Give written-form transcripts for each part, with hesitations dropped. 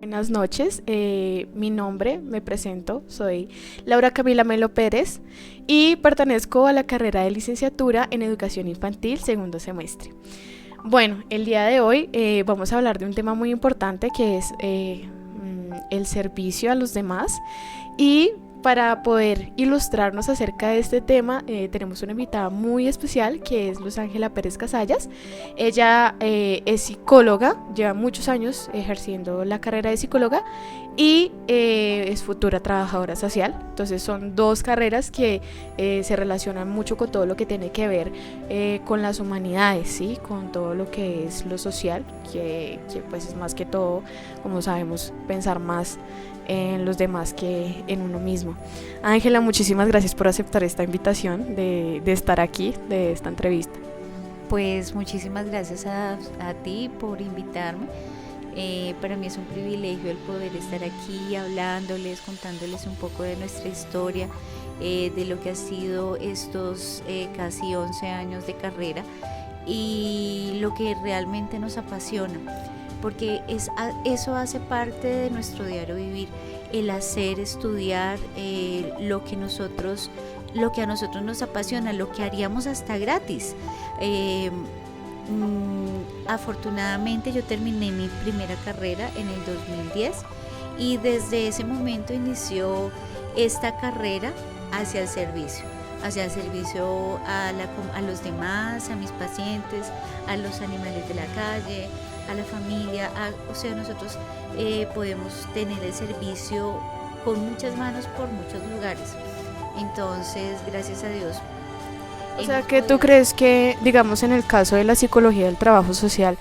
Buenas noches, mi nombre, me presento, soy Laura Camila Melo Pérez y pertenezco a la carrera de licenciatura en Educación Infantil, segundo semestre. Bueno, el día de hoy vamos a hablar de un tema muy importante que es el servicio a los demás y para poder ilustrarnos acerca de este tema tenemos una invitada muy especial que es Luz Ángela Pérez Casallas. Ella es psicóloga, lleva muchos años ejerciendo la carrera de psicóloga y es futura trabajadora social. Entonces son dos carreras que se relacionan mucho con todo lo que tiene que ver con las humanidades, ¿sí? Con todo lo que es lo social, que pues es más que todo, como sabemos, pensar más en los demás que en uno mismo. Ángela, muchísimas gracias por aceptar esta invitación de estar aquí, de esta entrevista. Pues muchísimas gracias a ti por invitarme. Para mí es un privilegio el poder estar aquí hablándoles, contándoles un poco de nuestra historia, de lo que ha sido estos casi 11 años de carrera y lo que realmente nos apasiona, porque eso hace parte de nuestro diario vivir, el hacer, estudiar lo que a nosotros nos apasiona, lo que haríamos hasta gratis. Eh, Afortunadamente yo terminé mi primera carrera en el 2010 y desde ese momento inició esta carrera hacia el servicio, hacia el servicio a los demás, a mis pacientes, a los animales de la calle, a la familia, o sea, nosotros podemos tener el servicio con muchas manos por muchos lugares. Entonces, gracias a Dios, O sea, hemos que tú podido. crees que, digamos, en el caso de la psicología del trabajo social,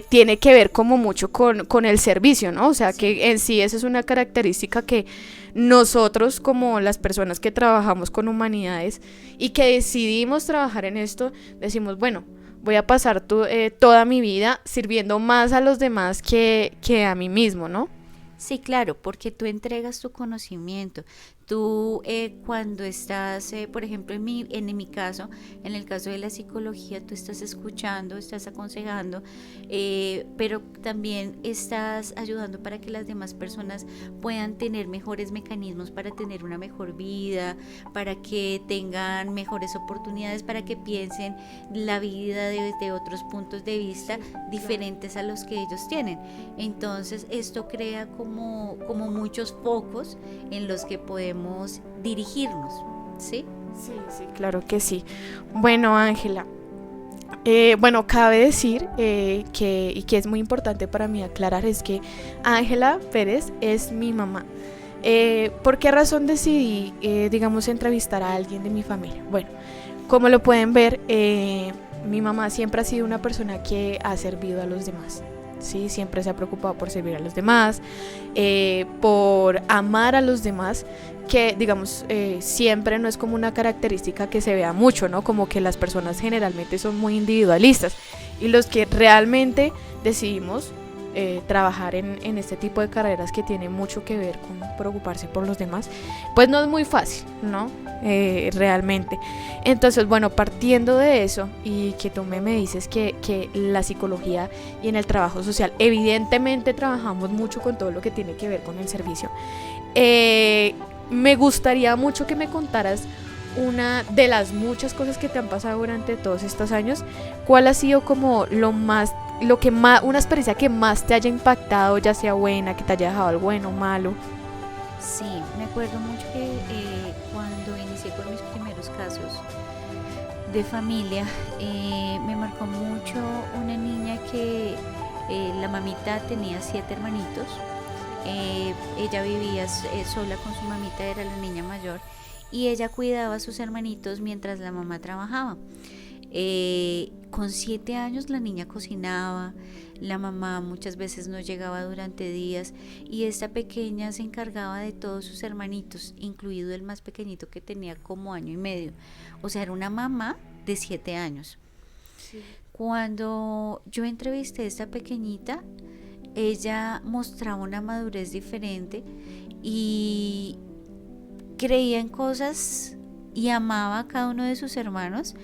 tiene que ver como mucho con el servicio, ¿no? O sea, Sí. que en sí esa es una característica que nosotros como las personas que trabajamos con humanidades y que decidimos trabajar en esto, decimos, bueno, voy a pasar toda mi vida sirviendo más a los demás que a mí mismo, ¿no? Sí, claro, porque tú entregas tu conocimiento. Tú cuando estás, por ejemplo, en mi caso, en el caso de la psicología, tú estás escuchando, estás aconsejando, pero también estás ayudando para que las demás personas puedan tener mejores mecanismos para tener una mejor vida, para que tengan mejores oportunidades, para que piensen la vida desde otros puntos de vista diferentes a los que ellos tienen. Entonces esto crea como muchos focos en los que podemos dirigirnos, ¿sí? Sí, sí, claro que sí. Bueno, Ángela, bueno, cabe decir y que es muy importante para mí aclarar, es que Ángela Pérez es mi mamá. ¿Por qué razón decidí, digamos, entrevistar a alguien de mi familia? Bueno, como lo pueden ver, mi mamá siempre ha sido una persona que ha servido a los demás. Sí, siempre se ha preocupado por servir a los demás, por amar a los demás, que digamos siempre no es como una característica que se vea mucho, ¿no? Como que las personas generalmente son muy individualistas y los que realmente decidimos trabajar en este tipo de carreras que tiene mucho que ver con preocuparse por los demás, pues no es muy fácil, ¿no? Realmente. Entonces, bueno, partiendo de eso y que tú me dices que la psicología y en el trabajo social, evidentemente trabajamos mucho con todo lo que tiene que ver con el servicio. Me gustaría mucho que me contaras una de las muchas cosas que te han pasado durante todos estos años. ¿Cuál ha sido como lo que más, una experiencia que más te haya impactado, ya sea buena, que te haya dejado algo bueno o malo? Sí, me acuerdo mucho que cuando inicié con mis primeros casos de familia, me marcó mucho una niña que la mamita tenía 7 hermanitos. Ella vivía sola con su mamita, era la niña mayor, y ella cuidaba a sus hermanitos mientras la mamá trabajaba. Con 7 años la niña cocinaba, la mamá muchas veces no llegaba durante días y esta pequeña se encargaba de todos sus hermanitos, incluido el más pequeñito que tenía como año y medio. O sea, era una mamá de 7 años. Sí. Cuando yo entrevisté a esta pequeñita, ella mostraba una madurez diferente y creía en cosas y amaba a cada uno de sus hermanos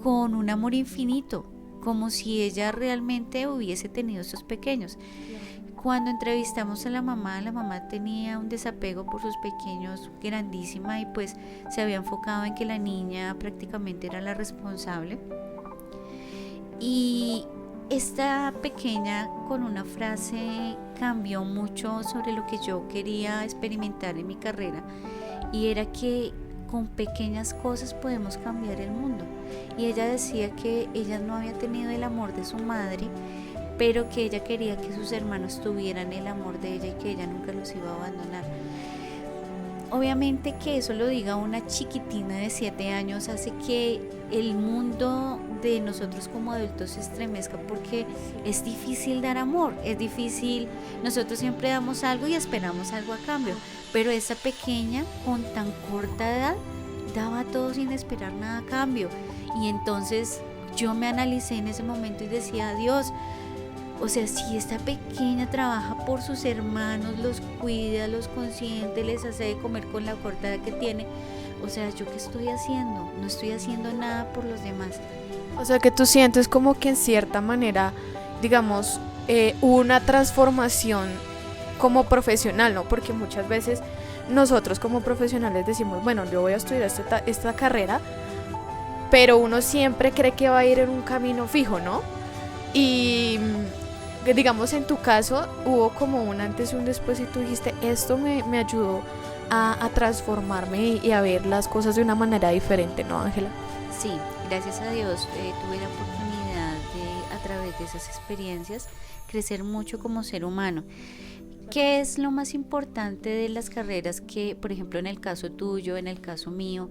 con un amor infinito, como si ella realmente hubiese tenido estos pequeños. cuando entrevistamos a la mamá tenía un desapego por sus pequeños grandísima y pues se había enfocado en que la niña prácticamente era la responsable. Y esta pequeña con una frase cambió mucho sobre lo que yo quería experimentar en mi carrera, y era que con pequeñas cosas podemos cambiar el mundo. Y ella decía que ella no había tenido el amor de su madre, pero que ella quería que sus hermanos tuvieran el amor de ella y que ella nunca los iba a abandonar. Obviamente que eso lo diga una chiquitina de 7 años hace que el mundo de nosotros como adultos se estremezca, porque es difícil dar amor, es difícil, nosotros siempre damos algo y esperamos algo a cambio, pero esa pequeña con tan corta edad daba todo sin esperar nada a cambio. Y entonces yo me analicé en ese momento y decía, Dios, o sea, si esta pequeña trabaja por sus hermanos, los cuida, los consiente, les hace de comer con la corta edad que tiene, o sea, ¿yo qué estoy haciendo? No estoy haciendo nada por los demás. O sea, que tú sientes como que en cierta manera, digamos, una transformación como profesional, ¿no? Porque muchas veces nosotros como profesionales decimos, bueno, yo voy a estudiar esta carrera, pero uno siempre cree que va a ir en un camino fijo, ¿no? Y digamos, en tu caso hubo como un antes y un después, y tú dijiste, esto me ayudó a transformarme y a ver las cosas de una manera diferente, ¿no, Ángela? Sí, gracias a Dios tuve la oportunidad de, a través de esas experiencias, crecer mucho como ser humano. ¿Qué es lo más importante de las carreras? Que, por ejemplo, en el caso tuyo, en el caso mío,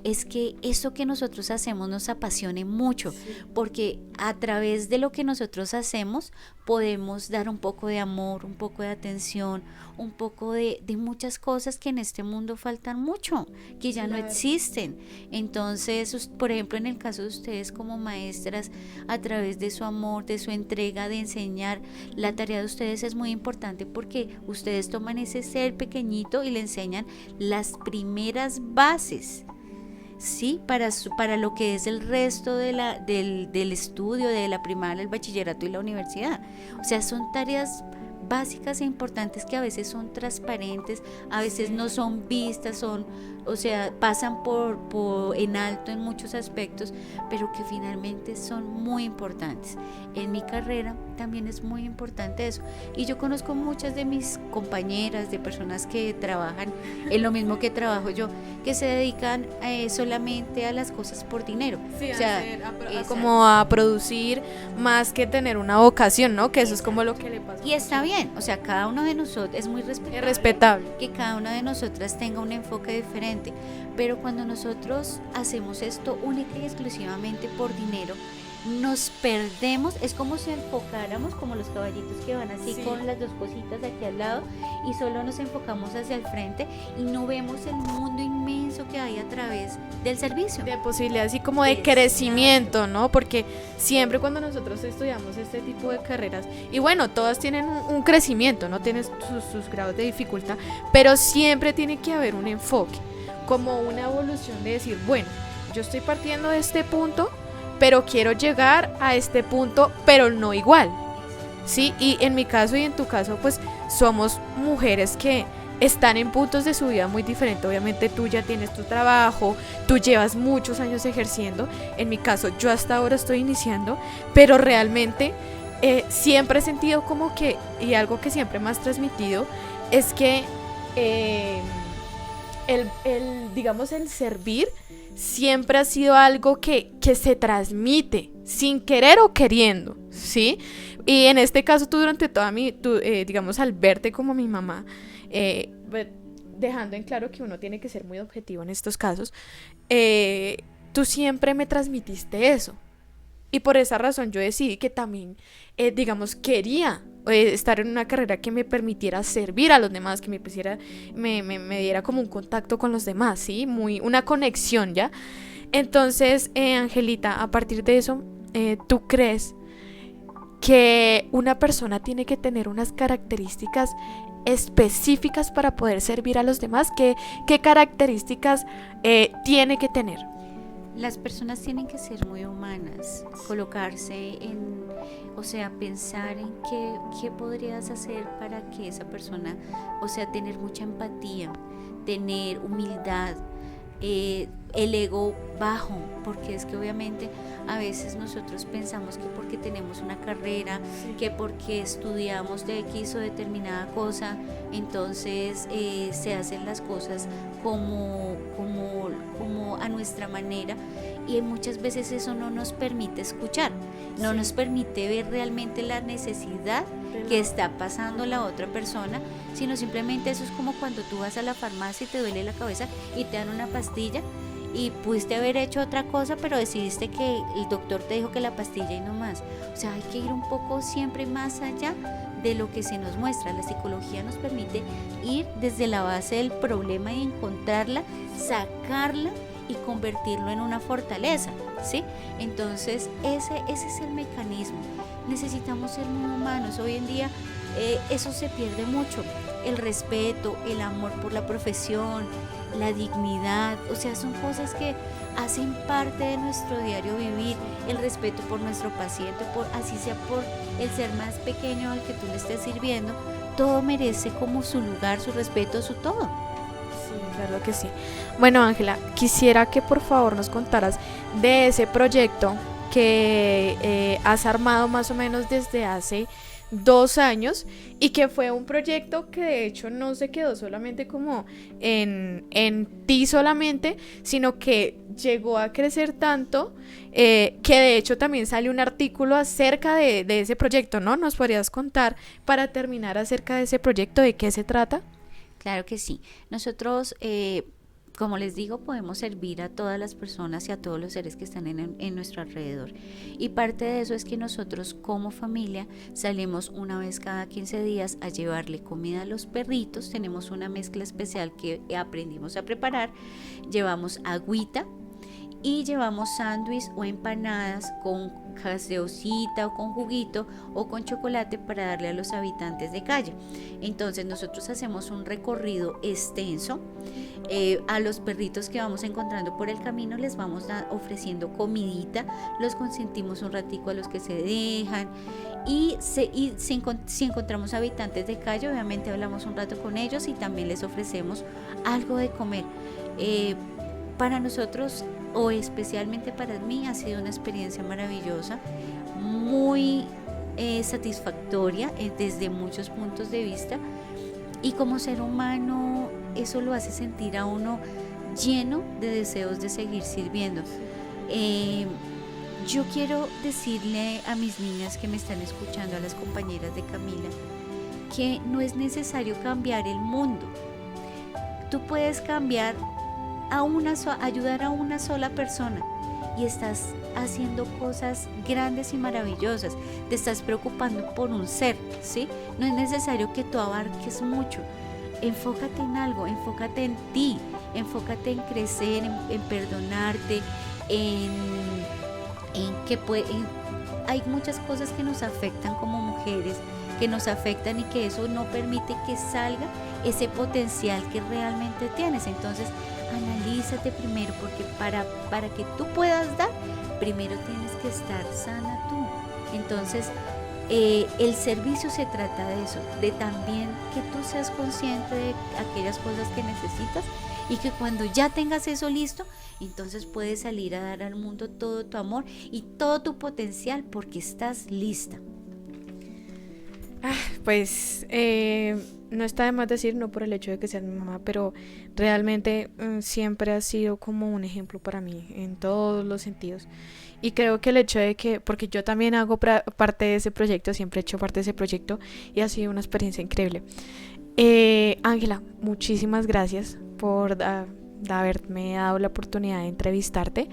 es que eso que nosotros hacemos nos apasione mucho, porque a través de lo que nosotros hacemos podemos dar un poco de amor, un poco de atención, un poco de muchas cosas que en este mundo faltan mucho, que ya no existen. Entonces, por ejemplo, en el caso de ustedes como maestras, a través de su amor, de su entrega, de enseñar, la tarea de ustedes es muy importante, porque ustedes toman ese ser pequeñito y le enseñan las primeras bases, sí, para lo que es el resto del estudio, de la primaria, el bachillerato y la universidad. O sea, son tareas básicas e importantes que a veces son transparentes, a veces no son vistas, o sea, pasan por en alto en muchos aspectos, pero que finalmente son muy importantes. En mi carrera también es muy importante eso, y yo conozco muchas de mis compañeras, de personas que trabajan en lo mismo que trabajo yo, que se dedican solamente a las cosas por dinero. Sí, o sea, como a producir más que tener una vocación, ¿no? Que eso es como lo que le pasa. Y está bien, o sea, cada uno de nosotros es muy respetable que cada una de nosotras tenga un enfoque diferente, pero cuando nosotros hacemos esto única y exclusivamente por dinero, nos perdemos. Es como si enfocáramos como los caballitos que van así, sí, con las dos cositas aquí al lado, y solo nos enfocamos hacia el frente y no vemos el mundo inmenso que hay a través del servicio, de posibilidades y como de crecimiento, ¿no? Porque siempre cuando nosotros estudiamos este tipo de carreras, y bueno, todas tienen un crecimiento, no tienen sus grados de dificultad, pero siempre tiene que haber un enfoque, como una evolución de decir, bueno, yo estoy partiendo de este punto, pero quiero llegar a este punto, pero no igual, ¿sí? Y en mi caso y en tu caso, pues somos mujeres que están en puntos de su vida muy diferentes. Obviamente tú ya tienes tu trabajo, tú llevas muchos años ejerciendo. En mi caso, yo hasta ahora estoy iniciando, pero realmente siempre he sentido como que, y algo que siempre me has transmitido, es que digamos, el servir siempre ha sido algo que se transmite sin querer o queriendo, ¿sí? Y en este caso tú durante toda digamos, al verte como mi mamá, dejando en claro que uno tiene que ser muy objetivo en estos casos, tú siempre me transmitiste eso. Y por esa razón yo decidí que también, digamos, quería estar en una carrera que me permitiera servir a los demás, que me diera como un contacto con los demás, ¿sí? Una conexión, ¿ya? Entonces, Angelita, a partir de eso, ¿tú crees que una persona tiene que tener unas características específicas para poder servir a los demás? ¿Qué características tiene que tener? Las personas tienen que ser muy humanas, colocarse o sea, pensar en qué podrías hacer para que esa persona, o sea, tener mucha empatía, tener humildad, el ego bajo, porque es que obviamente a veces nosotros pensamos que porque tenemos una carrera, que porque estudiamos de X o determinada cosa, entonces se hacen las cosas como a nuestra manera, y muchas veces eso no nos permite escuchar, no nos permite ver realmente la necesidad que está pasando la otra persona, sino simplemente eso es como cuando tú vas a la farmacia y te duele la cabeza y te dan una pastilla y pudiste haber hecho otra cosa, pero decidiste que el doctor te dijo que la pastilla y no más. O sea, hay que ir un poco siempre más allá de lo que se nos muestra. La psicología nos permite ir desde la base del problema y encontrarla, sacarla y convertirlo en una fortaleza, ¿sí? Entonces ese es el mecanismo. Necesitamos ser muy humanos. Hoy en día eso se pierde mucho, el respeto, el amor por la profesión, la dignidad, o sea, son cosas que hacen parte de nuestro diario vivir, el respeto por nuestro paciente, así sea por el ser más pequeño al que tú le estés sirviendo, todo merece como su lugar, su respeto, su todo. Sí, claro que sí. Bueno, Ángela, quisiera que por favor nos contaras de ese proyecto que has armado más o menos desde hace 2 años, y que fue un proyecto que de hecho no se quedó solamente como en ti solamente, sino que llegó a crecer tanto, que de hecho también sale un artículo acerca de ese proyecto, ¿no? ¿Nos podrías contar para terminar acerca de ese proyecto, de qué se trata? Claro que sí. Nosotros, como les digo, podemos servir a todas las personas y a todos los seres que están en nuestro alrededor. Y parte de eso es que nosotros como familia salimos una vez cada 15 días a llevarle comida a los perritos. Tenemos una mezcla especial que aprendimos a preparar. Llevamos agüita y llevamos sándwich o empanadas con gaseosita o con juguito o con chocolate para darle a los habitantes de calle. Entonces nosotros hacemos un recorrido extenso, a los perritos que vamos encontrando por el camino les vamos ofreciendo comidita, los consentimos un ratico a los que se dejan, y si encontramos habitantes de calle, obviamente hablamos un rato con ellos y también les ofrecemos algo de comer. Para nosotros, o especialmente para mí, ha sido una experiencia maravillosa, muy satisfactoria desde muchos puntos de vista, y como ser humano eso lo hace sentir a uno lleno de deseos de seguir sirviendo. Yo quiero decirle a mis niñas que me están escuchando, a las compañeras de Camila, que no es necesario cambiar el mundo. Tú puedes cambiar ayudar a una sola persona, y estás haciendo cosas grandes y maravillosas. Te estás preocupando por un ser, ¿sí? No es necesario que tú abarques mucho. Enfócate en algo, enfócate en ti, enfócate en crecer, en perdonarte, hay muchas cosas que nos afectan como mujeres, que nos afectan, y que eso no permite que salga ese potencial que realmente tienes. Entonces analízate primero, porque para que tú puedas dar, primero tienes que estar sana tú. Entonces el servicio se trata de eso, de también que tú seas consciente de aquellas cosas que necesitas, y que cuando ya tengas eso listo, entonces puedes salir a dar al mundo todo tu amor y todo tu potencial, porque estás lista. Pues no está de más decir, no por el hecho de que seas mi mamá, pero realmente siempre ha sido como un ejemplo para mí en todos los sentidos. Y creo que el hecho de que, porque yo también hago parte de ese proyecto, siempre he hecho parte de ese proyecto, y ha sido una experiencia increíble. Ángela, muchísimas gracias por haberme dado la oportunidad de entrevistarte.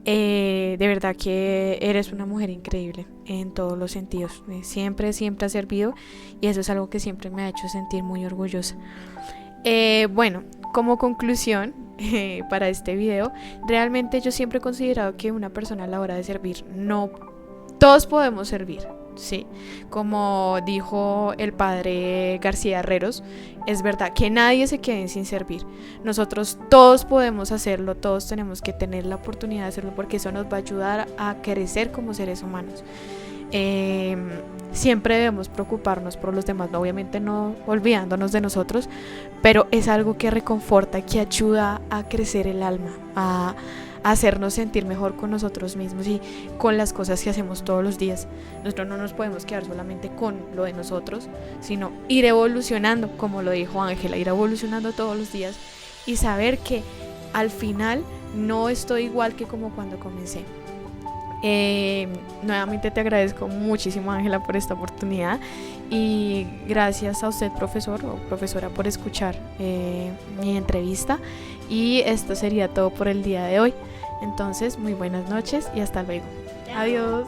De verdad que eres una mujer increíble en todos los sentidos. Siempre has servido, y eso es algo que siempre me ha hecho sentir muy orgullosa. Bueno, como conclusión para este video, realmente yo siempre he considerado que una persona a la hora de servir no todos podemos servir, ¿sí? Como dijo el padre García Herreros, es verdad que nadie se quede sin servir. Nosotros todos podemos hacerlo, todos tenemos que tener la oportunidad de hacerlo porque eso nos va a ayudar a crecer como seres humanos. Siempre debemos preocuparnos por los demás, obviamente no olvidándonos de nosotros, pero es algo que reconforta, que ayuda a crecer el alma, a hacernos sentir mejor con nosotros mismos y con las cosas que hacemos todos los días. Nosotros no nos podemos quedar solamente con lo de nosotros, sino ir evolucionando, como lo dijo Ángela, ir evolucionando todos los días y saber que al final no estoy igual que como cuando comencé. Nuevamente te agradezco muchísimo, Ángela, por esta oportunidad y gracias a usted, profesor o profesora, por escuchar mi entrevista, y esto sería todo por el día de hoy. Entonces, muy buenas noches y hasta luego. Adiós.